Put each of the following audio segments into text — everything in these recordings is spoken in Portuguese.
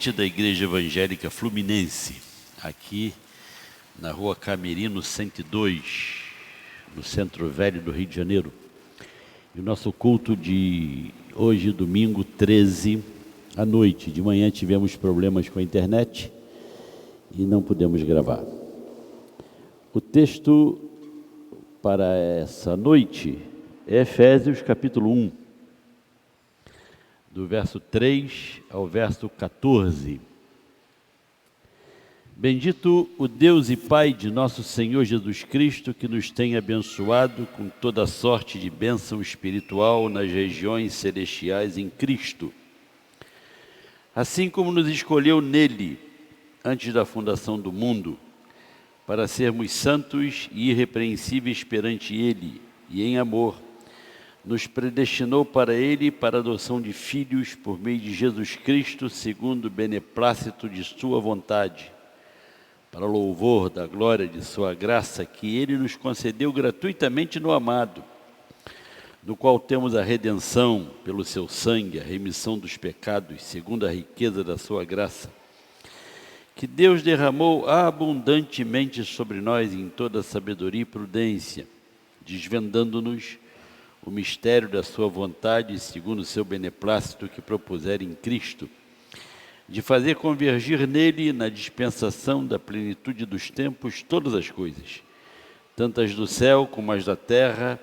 Da Igreja Evangélica Fluminense, aqui na Rua Camerino 102, no Centro Velho do Rio de Janeiro. E o nosso culto de hoje, domingo 13, à noite. De manhã tivemos problemas com a internet e não pudemos gravar. O texto para essa noite é Efésios capítulo 1. Do verso 3 ao verso 14. Bendito o Deus e Pai de nosso Senhor Jesus Cristo, que nos tem abençoado com toda sorte de bênção espiritual nas regiões celestiais em Cristo. Assim como nos escolheu nele, antes da fundação do mundo, para sermos santos e irrepreensíveis perante ele, e em amor, nos predestinou para Ele para a adoção de filhos por meio de Jesus Cristo, segundo o beneplácito de Sua vontade, para louvor da glória de Sua graça, que Ele nos concedeu gratuitamente no amado, no qual temos a redenção pelo Seu sangue, a remissão dos pecados, segundo a riqueza da Sua graça, que Deus derramou abundantemente sobre nós em toda sabedoria e prudência, desvendando-nos o mistério da sua vontade, segundo o seu beneplácito que propuser em Cristo, de fazer convergir nele, na dispensação da plenitude dos tempos, todas as coisas, tanto as do céu como as da terra,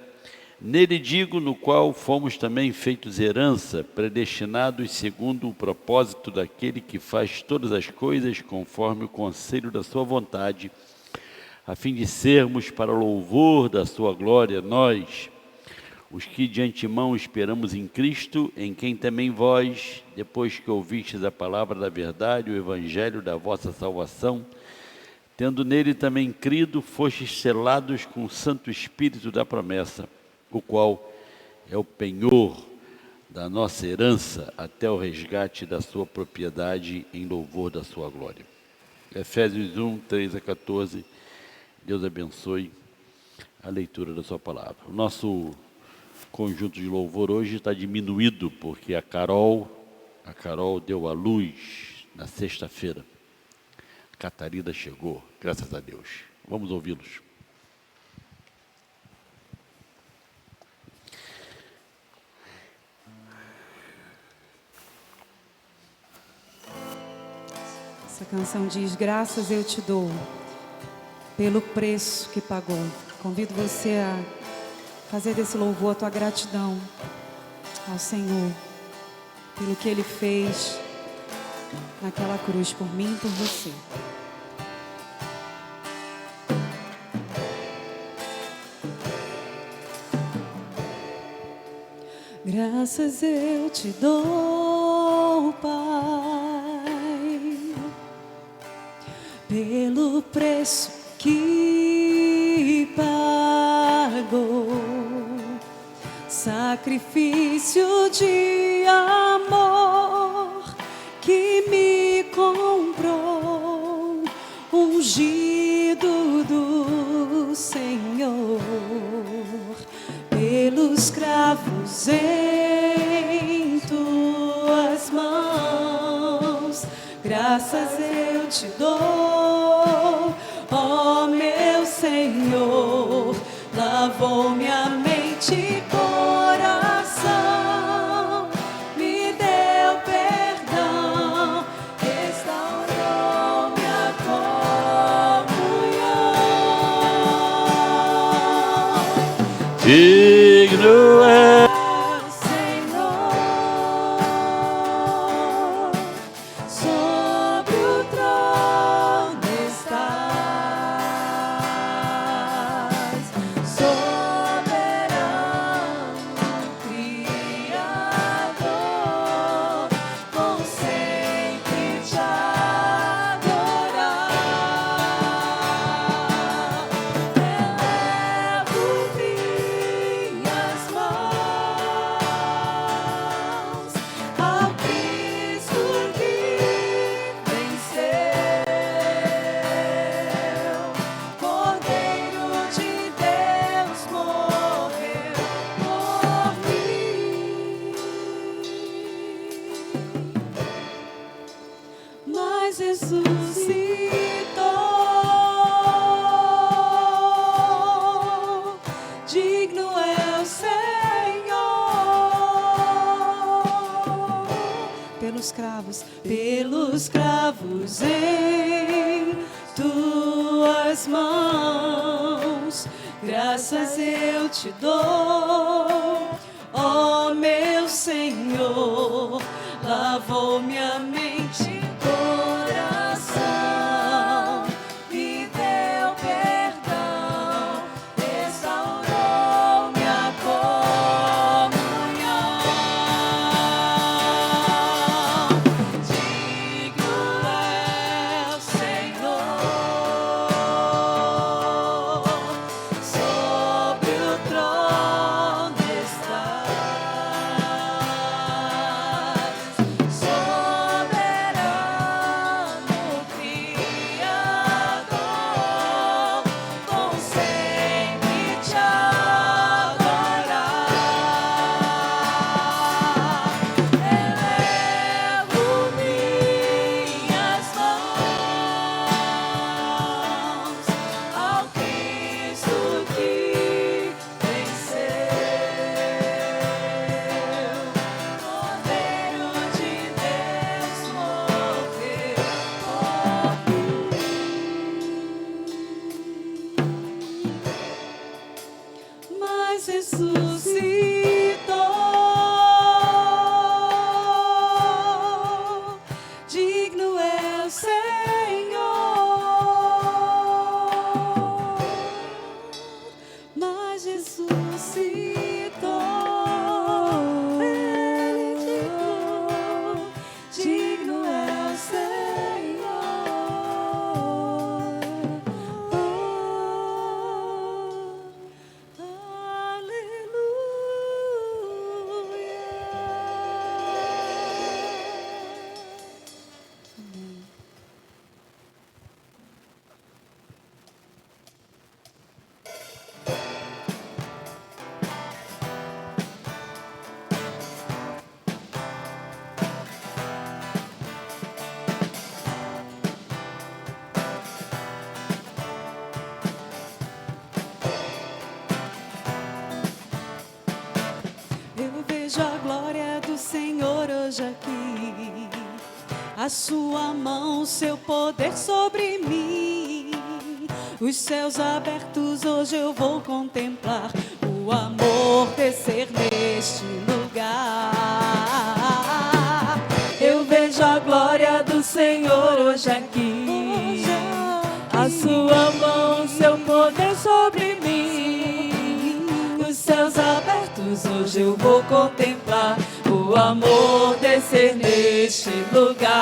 nele digo, no qual fomos também feitos herança, predestinados segundo o propósito daquele que faz todas as coisas conforme o conselho da sua vontade, a fim de sermos para o louvor da sua glória, nós, os que de antemão esperamos em Cristo, em quem também vós, depois que ouvistes a palavra da verdade, o evangelho da vossa salvação, tendo nele também crido, fostes selados com o Santo Espírito da promessa, o qual é o penhor da nossa herança até o resgate da sua propriedade em louvor da sua glória. Efésios 1, 3 a 14, Deus abençoe a leitura da sua palavra. O nosso conjunto de louvor hoje está diminuído, porque a Carol deu à luz na sexta-feira. A Catarina chegou, graças a Deus. Vamos ouvi-los. Essa canção diz: graças eu te dou pelo preço que pagou. Convido você a fazer desse louvor a tua gratidão ao Senhor pelo que Ele fez naquela cruz por mim e por você. Graças eu te dou, Pai, pelo preço que pagou, sacrifício de amor que me comprou, ungido do Senhor, pelos cravos em tuas mãos. Graças eu te dou, ó meu Senhor, lavou minha mente e coração, me deu perdão, restaurou minha comunhão. Digno é Elevo minhas mãos. mas ressuscitou. Digno é o Senhor. Pelos cravos em tuas mãos, graças eu te dou, ó meu Senhor. Lavou minha mente e coração, me deu perdão, restaurou minha comunhão. Digno é o Senhor, sobre o trono estás. Ressuscitou, digno é o Senhor, mas ressuscitou, digno é o Senhor. Eu vejo a glória do Senhor hoje aqui, a sua mão, seu poder sobre mim. Os céus abertos hoje eu vou contemplar, o amor descer neste lugar. Eu vejo a glória do Senhor hoje aqui, a sua mão, seu poder sobre mim. Os céus abertos hoje eu vou contemplar, o amor descer neste lugar.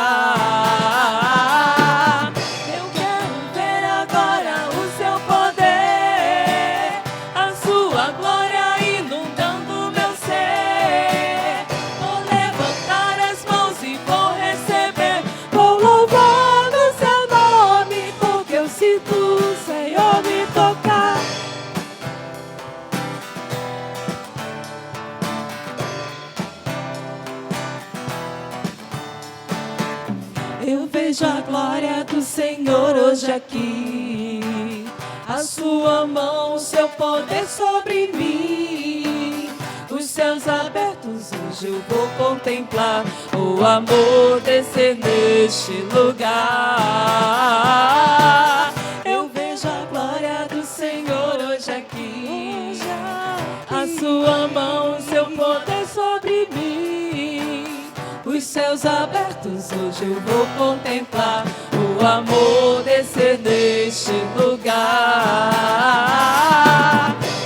Eu quero ver agora o seu poder, a sua glória inundando meu ser. Vou levantar as mãos e vou receber, vou louvar o seu nome, porque eu sinto o Senhor me tocar. Eu vejo a glória do Senhor hoje aqui, a sua mão, seu poder sobre mim. Os céus abertos hoje eu vou contemplar, o amor descer neste lugar. Eu vejo a glória do Senhor hoje aqui, a sua mão, seu poder sobre mim. Os céus abertos hoje eu vou contemplar, o amor descer neste lugar.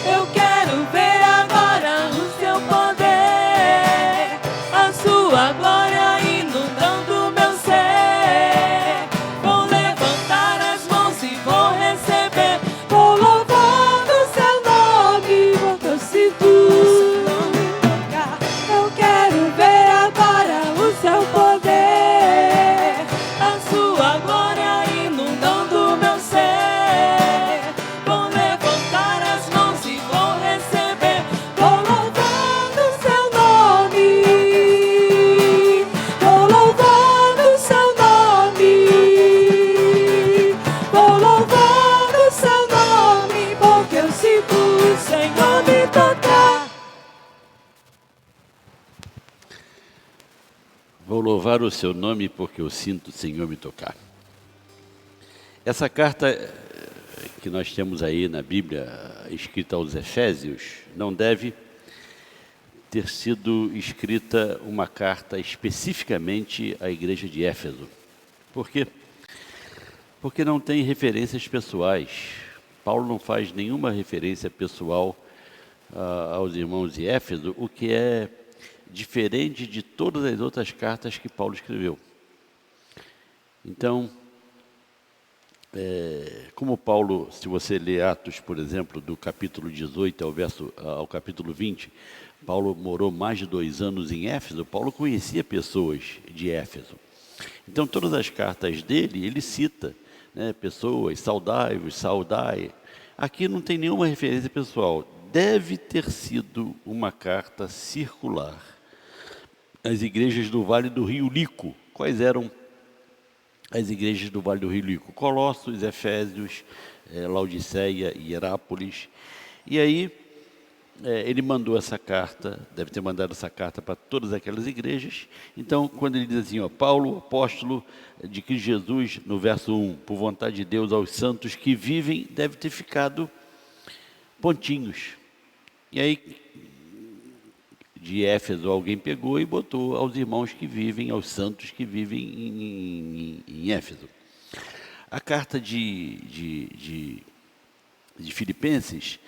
Eu quero ver agora o seu poder, a sua glória inundando meu ser. Vou levantar as mãos e vou receber, vou louvar o seu nome, porque eu sinto o seu nome tocar. Eu quero ver agora o seu poder, a sua glória inundando meu ser. louvar o seu nome porque eu sinto o Senhor me tocar. Essa carta que nós temos aí na Bíblia, escrita aos Efésios, não deve ter sido escrita uma carta especificamente à igreja de Éfeso. Por quê? Porque não tem referências pessoais. Paulo não faz nenhuma referência pessoal aos irmãos de Éfeso, o que é diferente de todas as outras cartas que Paulo escreveu. Então, como Paulo, se você ler Atos, por exemplo, do capítulo 18 ao capítulo 20, Paulo morou mais de 2 anos em Éfeso. Paulo conhecia pessoas de Éfeso. Então, todas as cartas dele, ele cita, né, pessoas, saudai-vos, saudai. Aqui não tem nenhuma referência pessoal. Deve ter sido uma carta circular às igrejas do Vale do Rio Lico. Quais eram as igrejas do Vale do Rio Lico? Colossos, Efésios, Laodiceia e Hierápolis. E aí, ele mandou essa carta, deve ter mandado essa carta para todas aquelas igrejas. Então, quando ele diz assim, Paulo, apóstolo de Cristo Jesus, no verso 1, por vontade de Deus aos santos que vivem, deve ter ficado pontinhos. E aí, de Éfeso, alguém pegou e botou aos irmãos que vivem, aos santos que vivem em Éfeso. A carta de Filipenses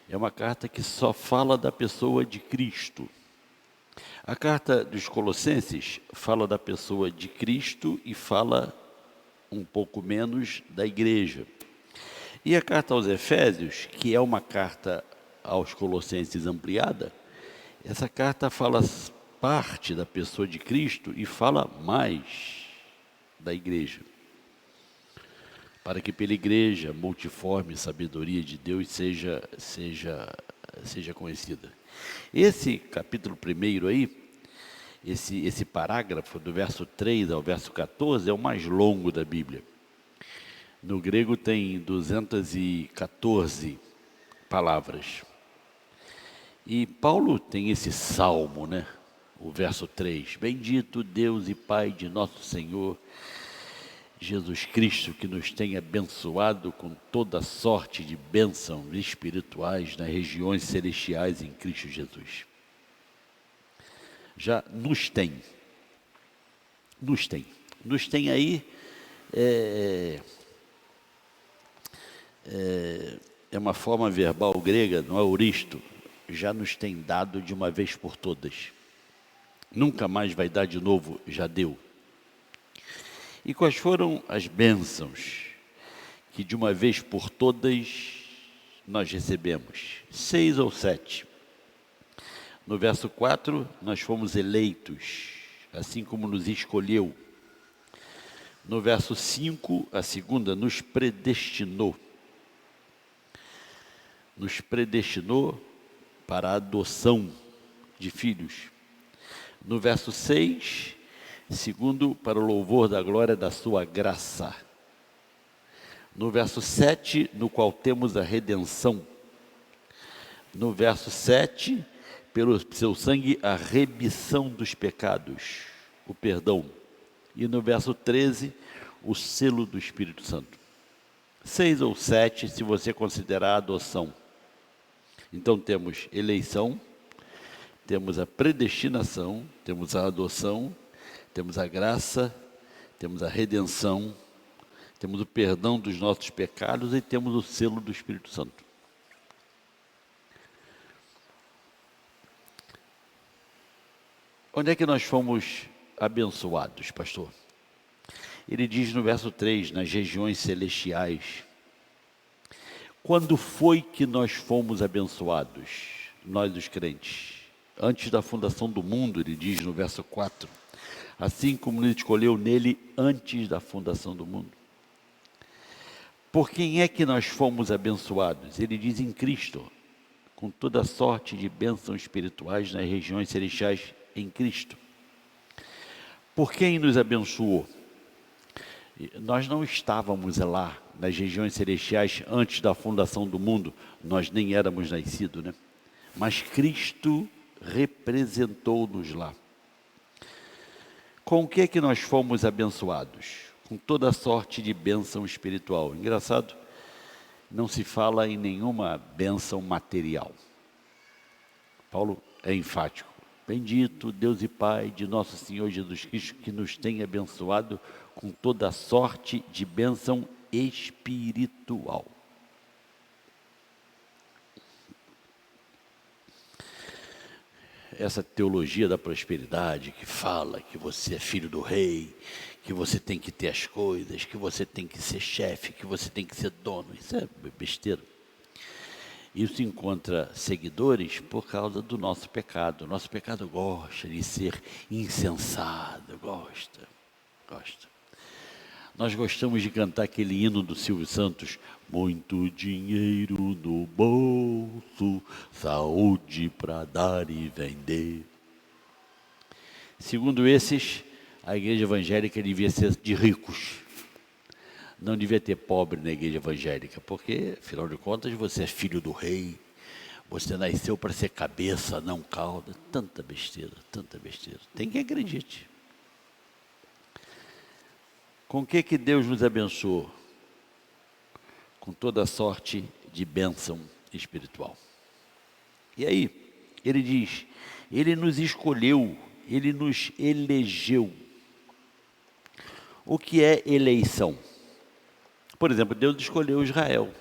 é uma carta que só fala da pessoa de Cristo. A carta dos Colossenses fala da pessoa de Cristo e fala um pouco menos da igreja. E a carta aos Efésios, que é uma carta aos Colossenses ampliada, essa carta fala parte da pessoa de Cristo e fala mais da igreja. Para que pela igreja, multiforme sabedoria de Deus seja conhecida. Esse capítulo 1 aí, esse parágrafo do verso 3 ao verso 14 é o mais longo da Bíblia. No grego tem 214 palavras. E Paulo tem esse salmo, né? O verso 3. Bendito Deus e Pai de nosso Senhor Jesus Cristo, que nos tem abençoado com toda sorte de bênçãos espirituais nas regiões celestiais em Cristo Jesus. Já nos tem aí, é uma forma verbal grega, no auristo, já nos tem dado de uma vez por todas. Nunca mais vai dar de novo, já deu. E quais foram as bênçãos que de uma vez por todas nós recebemos? 6 ou 7. No verso 4, nós fomos eleitos, assim como nos escolheu. No verso 5, a segunda, nos predestinou. Nos predestinou para a adoção de filhos. No verso 6, segundo, para o louvor da glória da sua graça. No verso 7, no qual temos a redenção. No verso 7, pelo seu sangue, a remissão dos pecados, o perdão. E no verso 13, o selo do Espírito Santo. 6 ou 7, se você considerar a adoção. Então temos eleição, temos a predestinação, temos a adoção, temos a graça, temos a redenção, temos o perdão dos nossos pecados e temos o selo do Espírito Santo. Onde é que nós fomos abençoados, pastor? Ele diz no verso 3, nas regiões celestiais. Quando foi que nós fomos abençoados, nós os crentes? Antes da fundação do mundo, ele diz no verso 4. Assim como ele escolheu nele antes da fundação do mundo. Por quem é que nós fomos abençoados? Ele diz em Cristo, com toda sorte de bênçãos espirituais nas regiões celestiais em Cristo. Por quem nos abençoou? Nós não estávamos lá nas regiões celestiais antes da fundação do mundo, nós nem éramos nascidos, né? Mas Cristo representou-nos lá. Com o que é que nós fomos abençoados? Com toda sorte de bênção espiritual. Engraçado, não se fala em nenhuma bênção material. Paulo é enfático. Bendito Deus e Pai de nosso Senhor Jesus Cristo, que nos tem abençoado com toda sorte de bênção espiritual. Essa teologia da prosperidade que fala que você é filho do rei, que você tem que ter as coisas, que você tem que ser chefe, que você tem que ser dono, isso é besteira. Isso encontra seguidores por causa do nosso pecado. O nosso pecado gosta de ser insensado, gosta. Nós gostamos de cantar aquele hino do Silvio Santos, muito dinheiro no bolso, saúde para dar e vender. Segundo esses, a igreja evangélica devia ser de ricos. Não devia ter pobre na igreja evangélica, porque, afinal de contas, você é filho do rei, você nasceu para ser cabeça, não cauda. Tanta besteira. Tem quem acredite. Com o que Deus nos abençoou? Com toda sorte de bênção espiritual. E aí, ele diz, ele nos escolheu, ele nos elegeu. O que é eleição? Por exemplo, Deus escolheu Israel,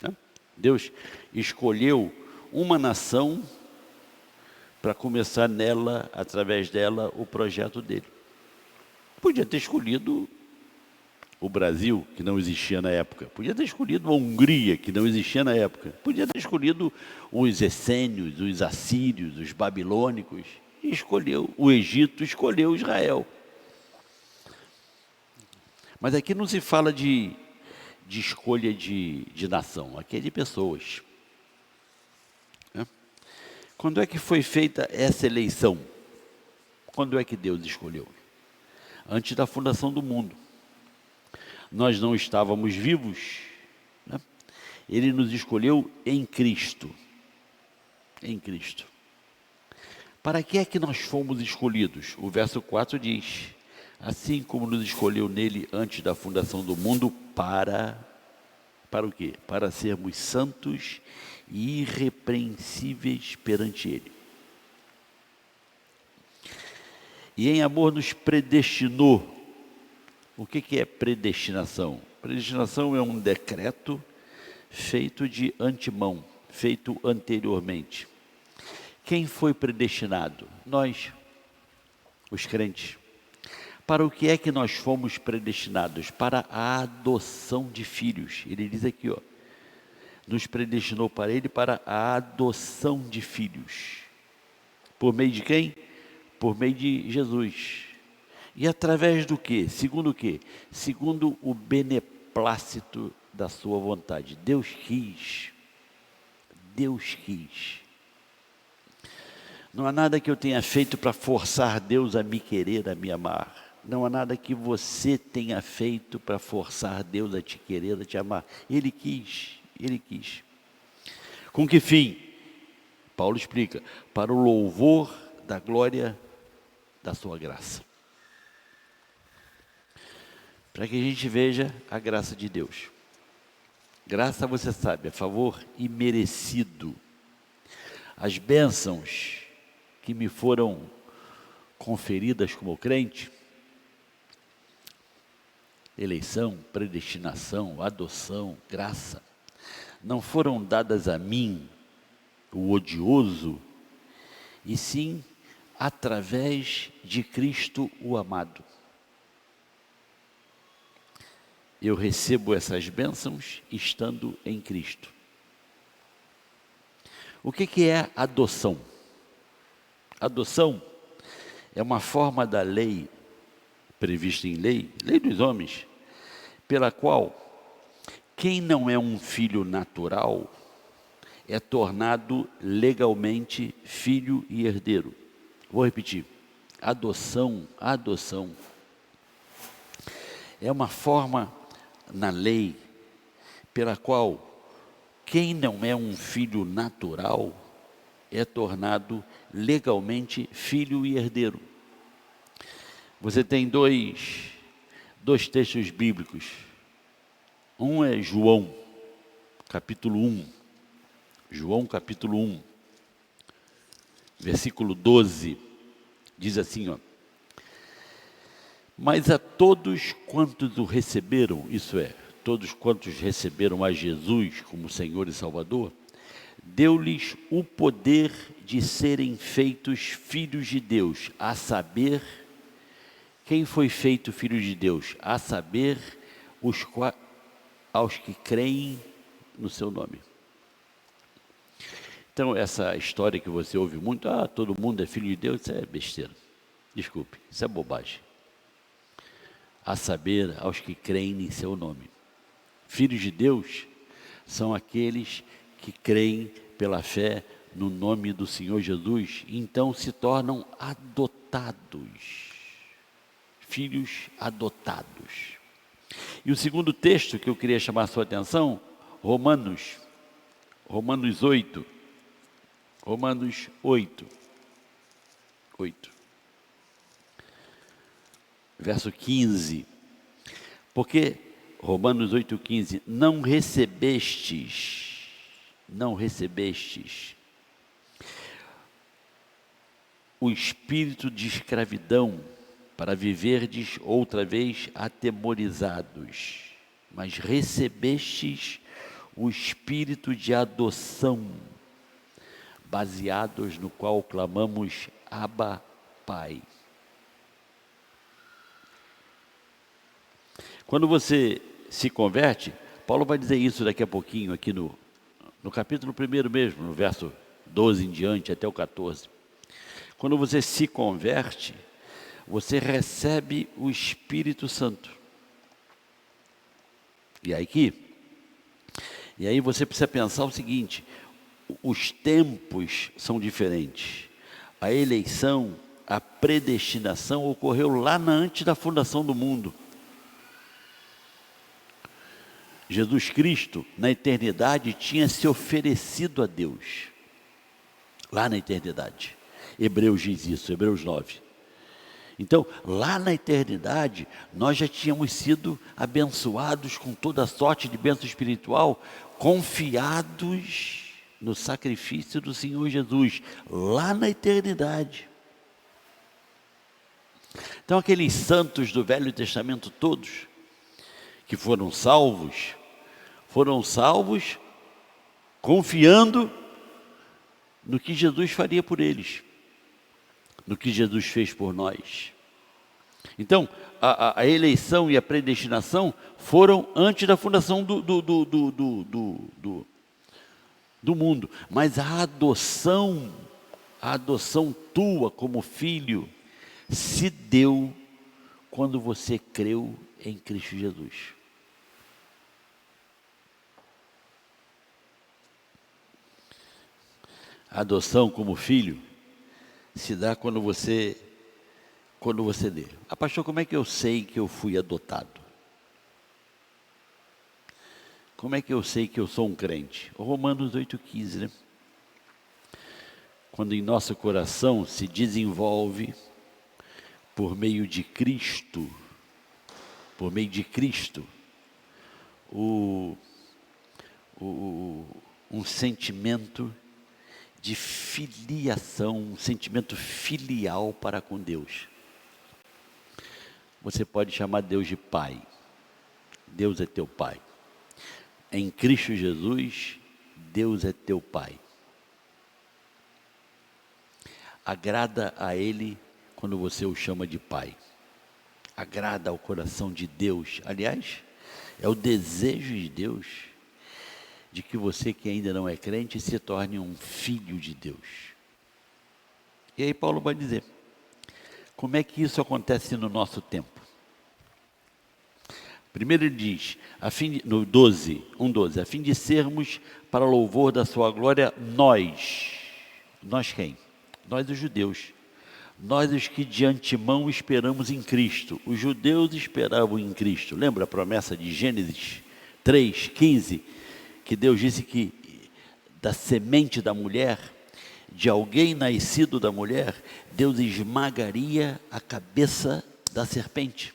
né? Deus escolheu uma nação para começar nela, através dela, o projeto dele. Podia ter escolhido o Brasil, que não existia na época. Podia ter escolhido a Hungria, que não existia na época. Podia ter escolhido os essênios, os assírios, os babilônicos. E escolheu o Egito, escolheu Israel. Mas aqui não se fala de escolha de nação, aqui é de pessoas. Quando é que foi feita essa eleição? Quando é que Deus escolheu? Antes da fundação do mundo. Nós não estávamos vivos, né? Ele nos escolheu em Cristo. Em Cristo. Para que é que nós fomos escolhidos? O verso 4 diz, assim como nos escolheu nele antes da fundação do mundo, para o quê? Para sermos santos e irrepreensíveis perante ele. E em amor nos predestinou. O que é predestinação? Predestinação é um decreto feito de antemão, feito anteriormente. Quem foi predestinado? Nós, os crentes. Para o que é que nós fomos predestinados? Para a adoção de filhos. Ele diz aqui, ó, nos predestinou para ele para a adoção de filhos. Por meio de quem? Por meio de Jesus. E através do quê? Segundo o quê? Segundo o beneplácito da sua vontade. Deus quis. Deus quis. Não há nada que eu tenha feito para forçar Deus a me querer, a me amar. Não há nada que você tenha feito para forçar Deus a te querer, a te amar. Ele quis, Ele quis. Com que fim? Paulo explica, para o louvor da glória da sua graça. Para que a gente veja a graça de Deus. Graça, você sabe, é favor imerecido. As bênçãos que me foram conferidas como crente, eleição, predestinação, adoção, graça, não foram dadas a mim, o odioso, e sim através de Cristo o amado. Eu recebo essas bênçãos estando em Cristo. O que é adoção? Adoção é uma forma da lei, prevista em lei dos homens, pela qual quem não é um filho natural é tornado legalmente filho e herdeiro. Vou repetir. Adoção é uma forma na lei pela qual quem não é um filho natural é tornado legalmente filho e herdeiro. você tem dois textos bíblicos. Um é João, capítulo 1. João, capítulo 1, versículo 12, diz assim, ó. Mas a todos quantos o receberam, isso é, todos quantos receberam a Jesus como Senhor e Salvador, deu-lhes o poder de serem feitos filhos de Deus, a saber, quem foi feito filho de Deus? A saber, aos que creem no seu nome. Então, essa história que você ouve muito, todo mundo é filho de Deus, isso é besteira. Desculpe, isso é bobagem. A saber, aos que creem em seu nome. Filhos de Deus são aqueles que creem pela fé no nome do Senhor Jesus, e então se tornam adotados. Filhos adotados. E o segundo texto que eu queria chamar a sua atenção, Romanos 8. Romanos 8. Verso 15. Porque, Romanos 8,15, não recebestes o espírito de escravidão para viverdes outra vez atemorizados, mas recebestes o espírito de adoção, baseados no qual clamamos Abba, Pai. Quando você se converte, Paulo vai dizer isso daqui a pouquinho, aqui no capítulo 1 mesmo, no verso 12 em diante, até o 14. Quando você se converte, você recebe o Espírito Santo. E aí você precisa pensar o seguinte: os tempos são diferentes. A eleição, a predestinação ocorreu lá antes da fundação do mundo. Jesus Cristo, na eternidade, tinha se oferecido a Deus. Lá na eternidade. Hebreus diz isso, Hebreus 9. Então, lá na eternidade, nós já tínhamos sido abençoados com toda sorte de bênção espiritual, confiados no sacrifício do Senhor Jesus, lá na eternidade. Então, aqueles santos do Velho Testamento todos, que foram salvos confiando no que Jesus faria por eles, no que Jesus fez por nós. Então, a eleição e a predestinação foram antes da fundação do mundo, mas a adoção tua como filho se deu quando você creu em Cristo Jesus. A adoção como filho se dá quando você lê. Pastor, como é que eu sei que eu fui adotado? Como é que eu sei que eu sou um crente? Romanos 8,15, né? Quando em nosso coração se desenvolve por meio de Cristo, um sentimento de filiação, um sentimento filial para com Deus. Você pode chamar Deus de Pai. Deus é teu Pai. Em Cristo Jesus, Deus é teu Pai. Agrada a Ele quando você o chama de Pai. Agrada ao coração de Deus. Aliás, é o desejo de Deus de que você que ainda não é crente se torne um filho de Deus. E aí Paulo vai dizer, como é que isso acontece no nosso tempo? Primeiro ele diz, no 1:12, a fim de sermos para louvor da sua glória, nós quem? Nós os judeus, nós os que de antemão esperamos em Cristo. Os judeus esperavam em Cristo. Lembra a promessa de Gênesis 3:15? Que Deus disse que da semente da mulher, de alguém nascido da mulher, Deus esmagaria a cabeça da serpente.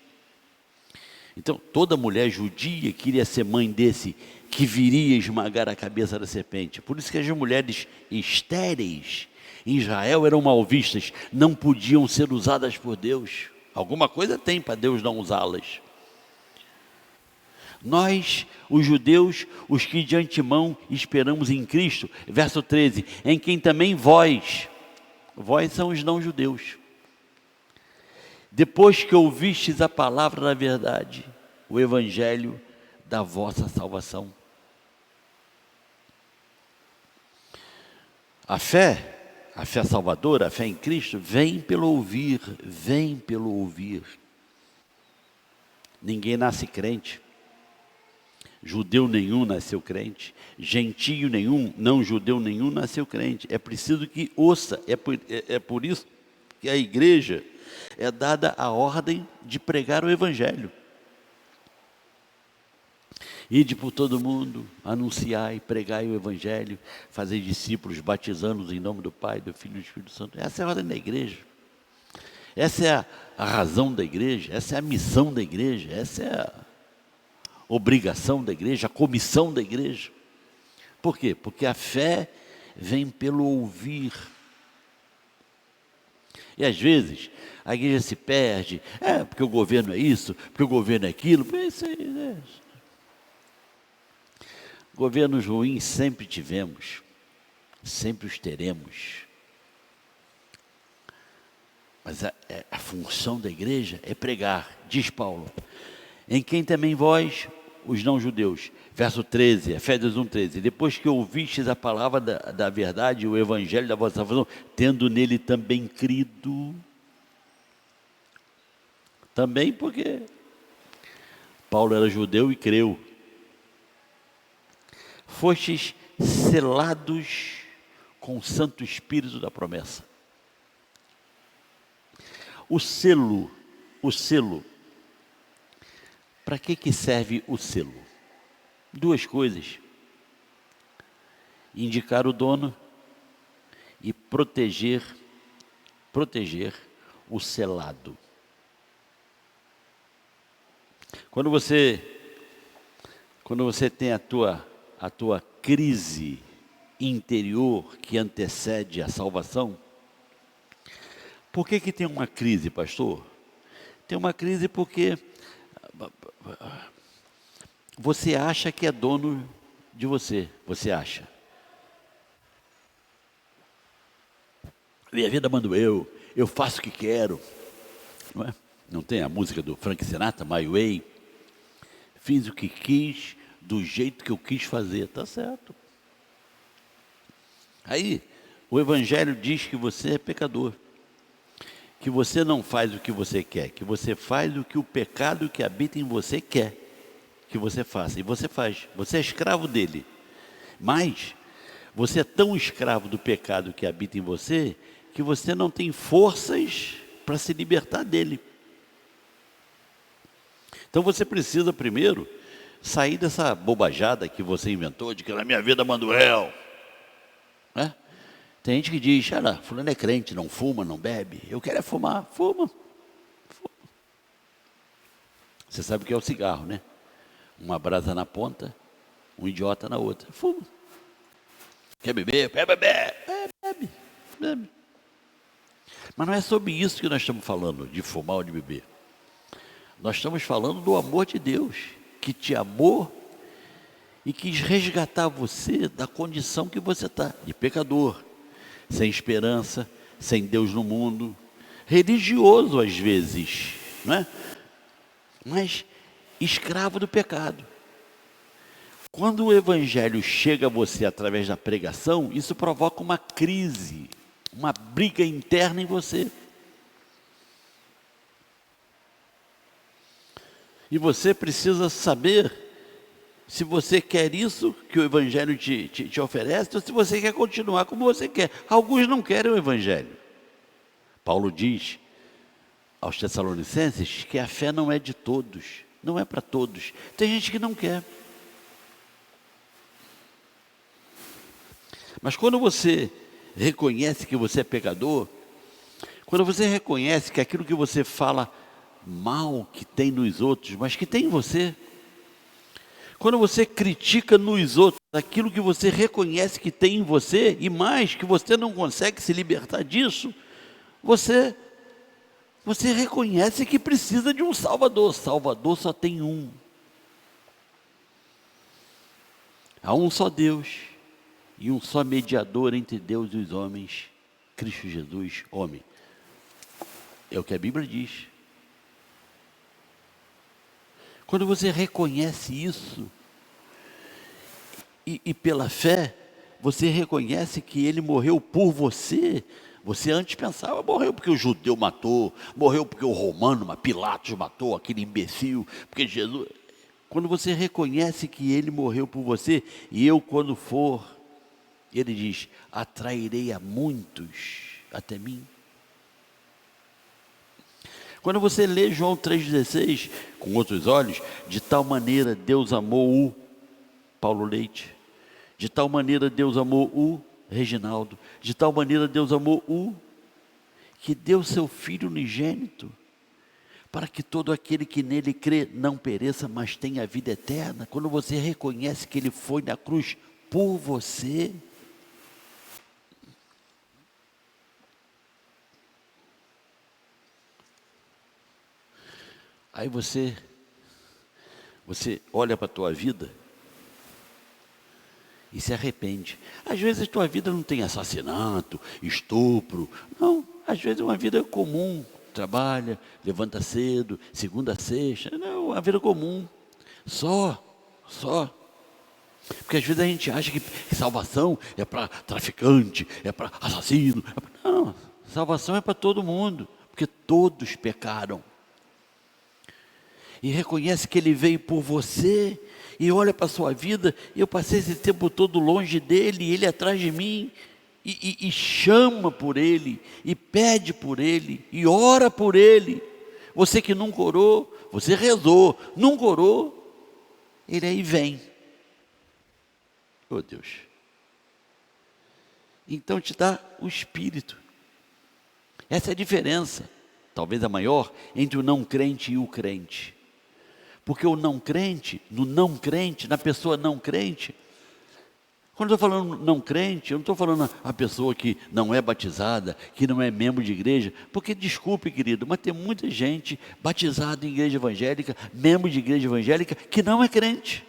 Então, toda mulher judia queria ser mãe desse que viria esmagar a cabeça da serpente. Por isso que as mulheres estéreis em Israel eram mal vistas, não podiam ser usadas por Deus. Alguma coisa tem para Deus não usá-las. Nós, os judeus, os que de antemão esperamos em Cristo, verso 13, em quem também vós são os não-judeus, depois que ouvistes a palavra da verdade, o evangelho da vossa salvação. A fé salvadora, a fé em Cristo, vem pelo ouvir. Ninguém nasce crente. Judeu nenhum nasceu crente, gentio nenhum, não judeu nenhum nasceu crente. É preciso que ouça, é por isso que a igreja é dada a ordem de pregar o evangelho. Ide por todo mundo, anunciai, pregai o evangelho, fazei discípulos, batizando-os em nome do Pai, do Filho e do Espírito Santo. Essa é a ordem da igreja. Essa é a razão da igreja, essa é a missão da igreja, essa é a obrigação da igreja, a comissão da igreja. Por quê? Porque a fé vem pelo ouvir. E às vezes a igreja se perde, porque o governo é isso, porque o governo é aquilo. Governos ruins sempre tivemos, sempre os teremos. Mas a função da igreja é pregar, diz Paulo, em quem também vós, os não-judeus, verso 13, Efésios 1,13, depois que ouvistes a palavra da verdade, o evangelho da vossa salvação, tendo nele também crido, também porque Paulo era judeu e creu, fostes selados com o Santo Espírito da promessa. O selo, para que serve o selo? Duas coisas: indicar o dono e proteger o selado. Quando você tem a tua crise interior que antecede a salvação. Por que tem uma crise, pastor? Tem uma crise porque você acha que é dono de você. Você acha. Minha vida mando eu faço o que quero. Não é? Não tem a música do Frank Sinatra, My Way? Fiz o que quis, do jeito que eu quis fazer. Está certo. Aí, o Evangelho diz que você é pecador. Que você não faz o que você quer, que você faz o que o pecado que habita em você quer que você faça. E você faz, você é escravo dele. Mas você é tão escravo do pecado que habita em você, que você não tem forças para se libertar dele. Então você precisa primeiro sair dessa bobajada que você inventou, de que na minha vida mando eu. Né? Tem gente que diz, fulano é crente, não fuma, não bebe. Eu quero é fumar, fuma. Você sabe o que é o cigarro, né? Uma brasa na ponta, um idiota na outra. Fuma. Quer beber? Quer beber? Bebe. Mas não é sobre isso que nós estamos falando, de fumar ou de beber. Nós estamos falando do amor de Deus, que te amou e quis resgatar você da condição que você está, de pecador, sem esperança, sem Deus no mundo, religioso às vezes, não é? Mas escravo do pecado. Quando o evangelho chega a você através da pregação, isso provoca uma crise, uma briga interna em você. E você precisa saber se você quer isso que o evangelho te oferece, ou se você quer continuar como você quer. Alguns não querem o evangelho. Paulo diz aos Tessalonicenses que a fé não é de todos, não é para todos. Tem gente que não quer. Mas quando você reconhece que você é pecador, quando você reconhece que aquilo que você fala mal que tem nos outros, mas que tem em você. Quando você critica nos outros aquilo que você reconhece que tem em você, e mais, que você não consegue se libertar disso, você reconhece que precisa de um Salvador. Salvador só tem um. Há um só Deus e um só mediador entre Deus e os homens, Cristo Jesus, homem. É o que a Bíblia diz. Quando você reconhece isso, e pela fé, você reconhece que Ele morreu por você. Você antes pensava, morreu porque o judeu matou, morreu porque o romano, Pilatos matou, aquele imbecil, porque Jesus... Quando você reconhece que Ele morreu por você, e eu quando for, Ele diz, atrairei a muitos até mim. Quando você lê João 3,16, com outros olhos, de tal maneira Deus amou o Paulo Leite, de tal maneira Deus amou o Reginaldo, de tal maneira Deus amou o que deu seu Filho unigênito, para que todo aquele que nele crê não pereça, mas tenha a vida eterna. Quando você reconhece que Ele foi na cruz por você, aí você olha para a tua vida e se arrepende. Às vezes a tua vida não tem assassinato, estupro, não, às vezes é uma vida comum, trabalha, levanta cedo, segunda a sexta, não, uma vida comum, só, porque às vezes a gente acha que salvação é para traficante, é para assassino, não, salvação é para todo mundo, porque todos pecaram, e reconhece que Ele veio por você, e olha para a sua vida, eu passei esse tempo todo longe dEle, e Ele atrás de mim, e chama por Ele, e pede por Ele, e ora por Ele. Você que nunca orou, você rezou, nunca orou, Ele aí vem. Oh Deus! Então te dá o Espírito. Essa é a diferença, talvez a maior, entre o não crente e o crente. Porque o não crente, na pessoa não crente, quando eu estou falando não crente, eu não estou falando a pessoa que não é batizada, que não é membro de igreja, porque desculpe querido, mas tem muita gente batizada em igreja evangélica, membro de igreja evangélica, que não é crente.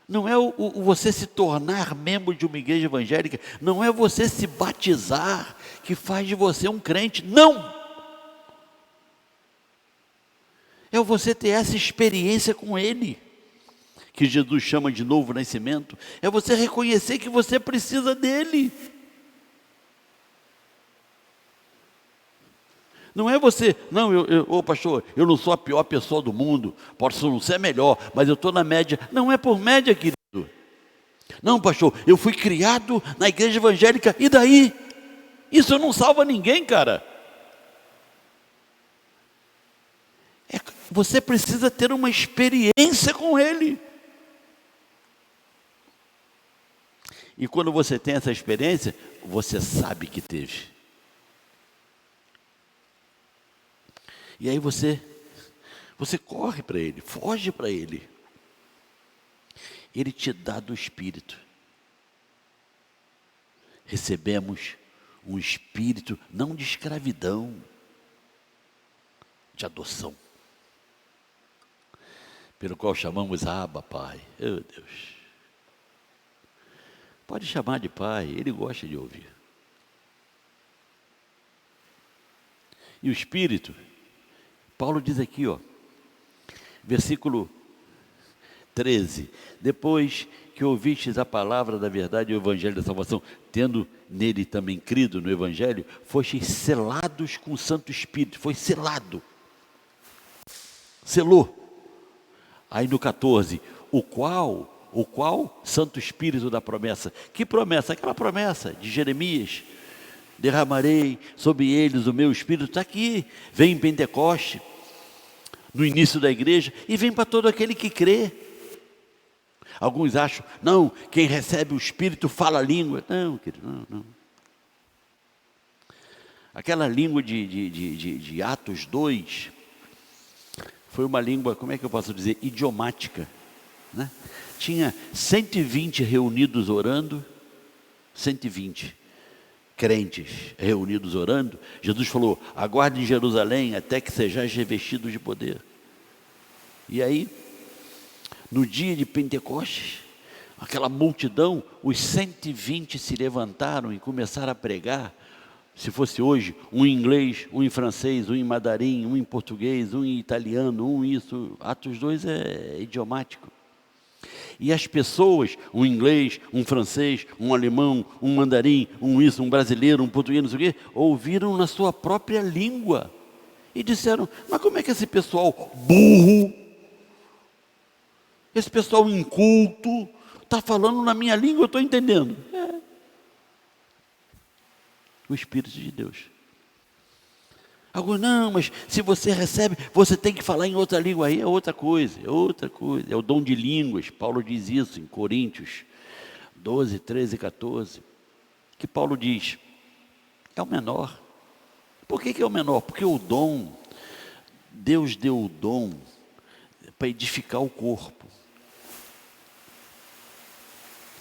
Não é você se tornar membro de uma igreja evangélica, não é você se batizar que faz de você um crente, não! É você ter essa experiência com Ele, que Jesus chama de novo nascimento, é você reconhecer que você precisa dEle. Não é você, não, pastor, eu não sou a pior pessoa do mundo, posso não ser melhor, mas eu estou na média. Não é por média, querido. Não, pastor, eu fui criado na igreja evangélica, e daí? Isso não salva ninguém, cara. Você precisa ter uma experiência com Ele. E quando você tem essa experiência, você sabe que teve. E aí você corre para Ele, foge para Ele. Ele te dá do Espírito. Recebemos um Espírito, não de escravidão, de adoção, pelo qual chamamos Abba, Pai. Oh Deus! Pode chamar de Pai, Ele gosta de ouvir. E o Espírito, Paulo diz aqui, versículo 13, depois que ouvistes a palavra da verdade e o Evangelho da salvação, tendo nele também crido no Evangelho, fostes selados com o Santo Espírito, foi selado, selou. Aí no 14, o qual Santo Espírito da promessa. Que promessa? Aquela promessa de Jeremias, derramarei sobre eles o meu Espírito, está aqui, vem em Pentecoste, no início da igreja, e vem para todo aquele que crê. Alguns acham, não, quem recebe o Espírito fala a língua. Não, querido, não. Aquela língua de Atos 2 foi uma língua, como é que eu posso dizer, idiomática, né? Tinha 120 reunidos orando, 120 crentes reunidos orando. Jesus falou: aguarde em Jerusalém até que sejais revestidos de poder. E aí, no dia de Pentecostes, aquela multidão, os 120 se levantaram e começaram a pregar. Se fosse hoje, um em inglês, um em francês, um em mandarim, um em português, um em italiano, um isso. Atos 2 é idiomático. E as pessoas, um inglês, um francês, um alemão, um mandarim, um isso, um brasileiro, um português, não sei o quê, ouviram na sua própria língua. E disseram: mas como é que esse pessoal burro, esse pessoal inculto, está falando na minha língua, eu estou entendendo? O Espírito de Deus. Agora, não, mas se você recebe, você tem que falar em outra língua. Aí é outra coisa, é o dom de línguas. Paulo diz isso em Coríntios 12, 13 e 14. Que Paulo diz, é o menor. Por que é o menor? Porque o dom, Deus deu o dom para edificar o corpo.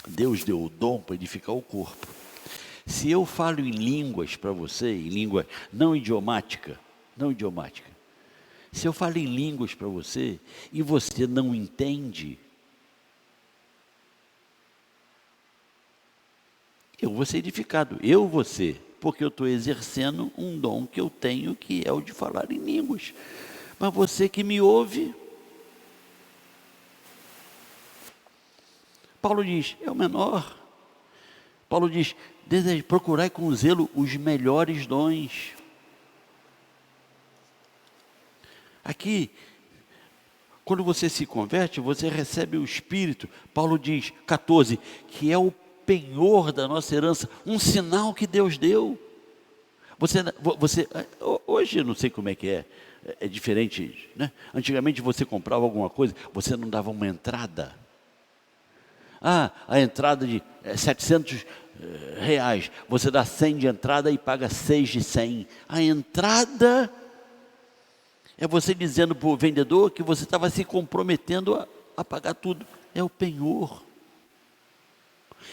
Deus deu o dom para edificar o corpo. Se eu falo em línguas para você, em língua não idiomática, se eu falo em línguas para você e você não entende, eu vou ser edificado, porque eu estou exercendo um dom que eu tenho, que é o de falar em línguas. Mas você que me ouve, Paulo diz, é o menor. Paulo diz, procurai com zelo os melhores dons. Aqui, quando você se converte, você recebe o Espírito. Paulo diz, 14, que é o penhor da nossa herança, um sinal que Deus deu. Hoje eu não sei como é que é diferente, né? Antigamente você comprava alguma coisa, você não dava uma entrada. A entrada de 700 reais, você dá 100 de entrada e paga 6 de 100. A entrada é você dizendo para o vendedor que você estava se comprometendo a pagar tudo. É o penhor.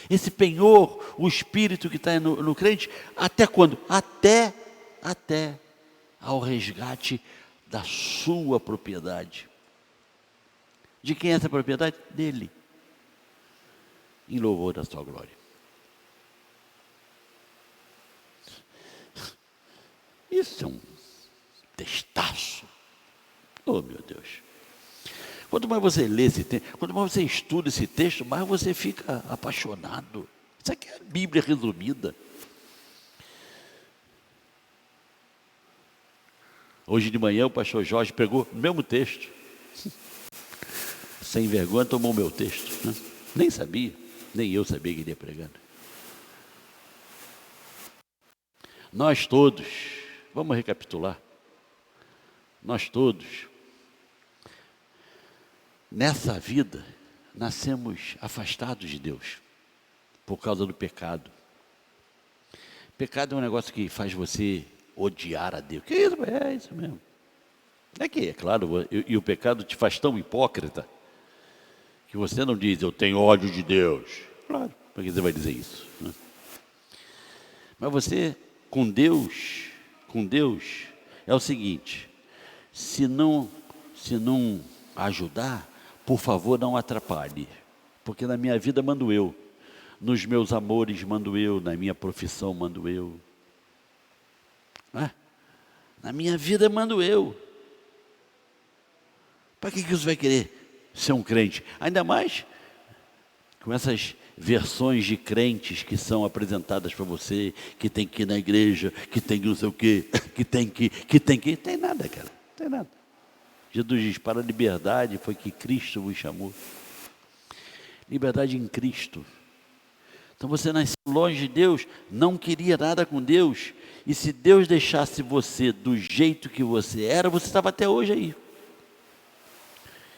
Esse penhor, o Espírito que está no crente, até quando? Até ao resgate da sua propriedade. De quem é essa propriedade? Dele. Em louvor da sua glória. Isso é um testaço. Oh, meu Deus. Quanto mais você lê esse texto, quanto mais você estuda esse texto, mais você fica apaixonado. Isso aqui é a Bíblia resumida. Hoje de manhã o pastor Jorge pegou o mesmo texto. Sem vergonha tomou o meu texto, né? Nem sabia. Nem eu sabia que ele ia pregando. Nós todos, vamos recapitular. Nós todos, nessa vida, nascemos afastados de Deus, por causa do pecado. Pecado é um negócio que faz você odiar a Deus. Que isso? É isso mesmo. É que, é claro, e o pecado te faz tão hipócrita, que você não diz, eu tenho ódio de Deus. Claro, porque você vai dizer isso, né? Mas você, com Deus, é o seguinte, se não ajudar, por favor, não atrapalhe. Porque na minha vida mando eu, nos meus amores mando eu, na minha profissão mando eu. Na minha vida mando eu. Para que você vai querer ser um crente? Ainda mais com essas versões de crentes que são apresentadas para você, que tem que ir na igreja, que tem que não sei o quê, que tem nada, cara, tem nada. Jesus diz, para a liberdade foi que Cristo vos chamou. Liberdade em Cristo. Então você nasceu longe de Deus, não queria nada com Deus, e se Deus deixasse você do jeito que você era, você estava até hoje aí.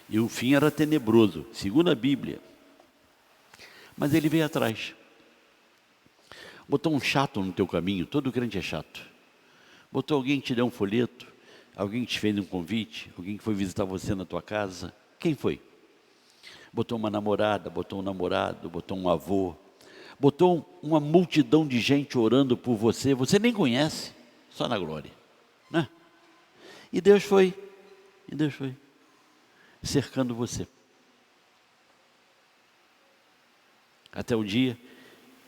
E o fim era tenebroso, segundo a Bíblia. Mas ele veio atrás. Botou um chato no teu caminho, todo crente é chato. Botou alguém que te deu um folheto? Alguém que te fez um convite? Alguém que foi visitar você na tua casa? Quem foi? Botou uma namorada, botou um namorado, botou um avô, botou uma multidão de gente orando por você, você nem conhece, só na glória, né? E Deus foi cercando você. Até o dia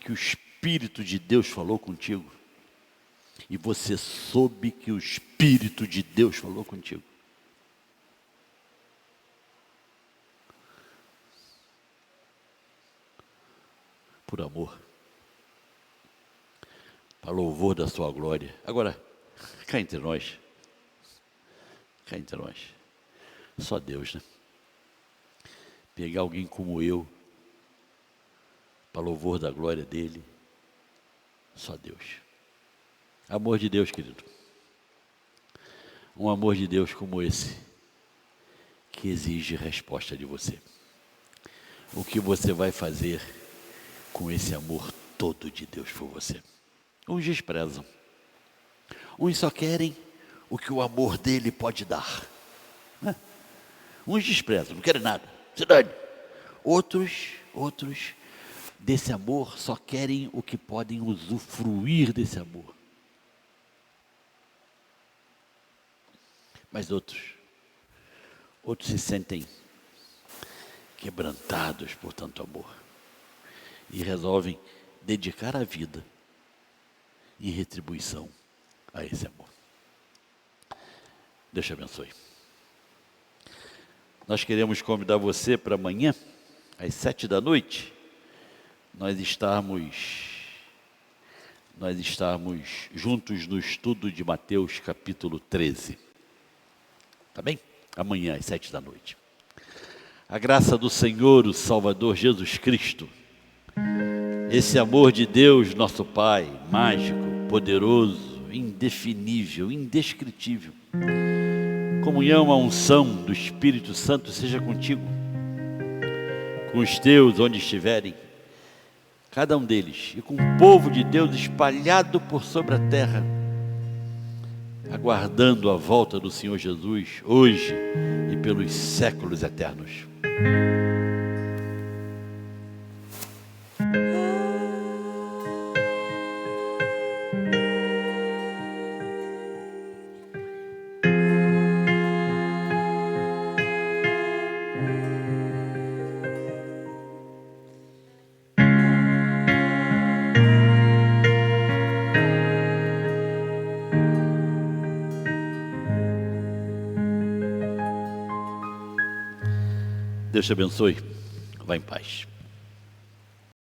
que o Espírito de Deus falou contigo, e você soube que o Espírito de Deus falou contigo. Por amor, para louvor da sua glória. Agora, cá entre nós, só Deus, né? Pegar alguém como eu, para louvor da glória dele, só Deus. Amor de Deus, querido. Um amor de Deus como esse, que exige resposta de você. O que você vai fazer com esse amor todo de Deus por você? Uns desprezam. Uns só querem o que o amor dele pode dar. Uns desprezam, não querem nada. Se dane. Outros desse amor só querem o que podem usufruir desse amor. Mas outros se sentem quebrantados por tanto amor e resolvem dedicar a vida em retribuição a esse amor. Deus te abençoe. Nós queremos convidar você para amanhã, às 19h, nós estarmos juntos no estudo de Mateus capítulo 13. Tá bem? Amanhã às 19h. A graça do Senhor, o Salvador Jesus Cristo, esse amor de Deus, nosso Pai, mágico, poderoso, indefinível, indescritível, comunhão, a unção do Espírito Santo seja contigo, com os teus onde estiverem, cada um deles, e com o povo de Deus espalhado por sobre a terra, aguardando a volta do Senhor Jesus, hoje e pelos séculos eternos. Deus te abençoe. Vá em paz.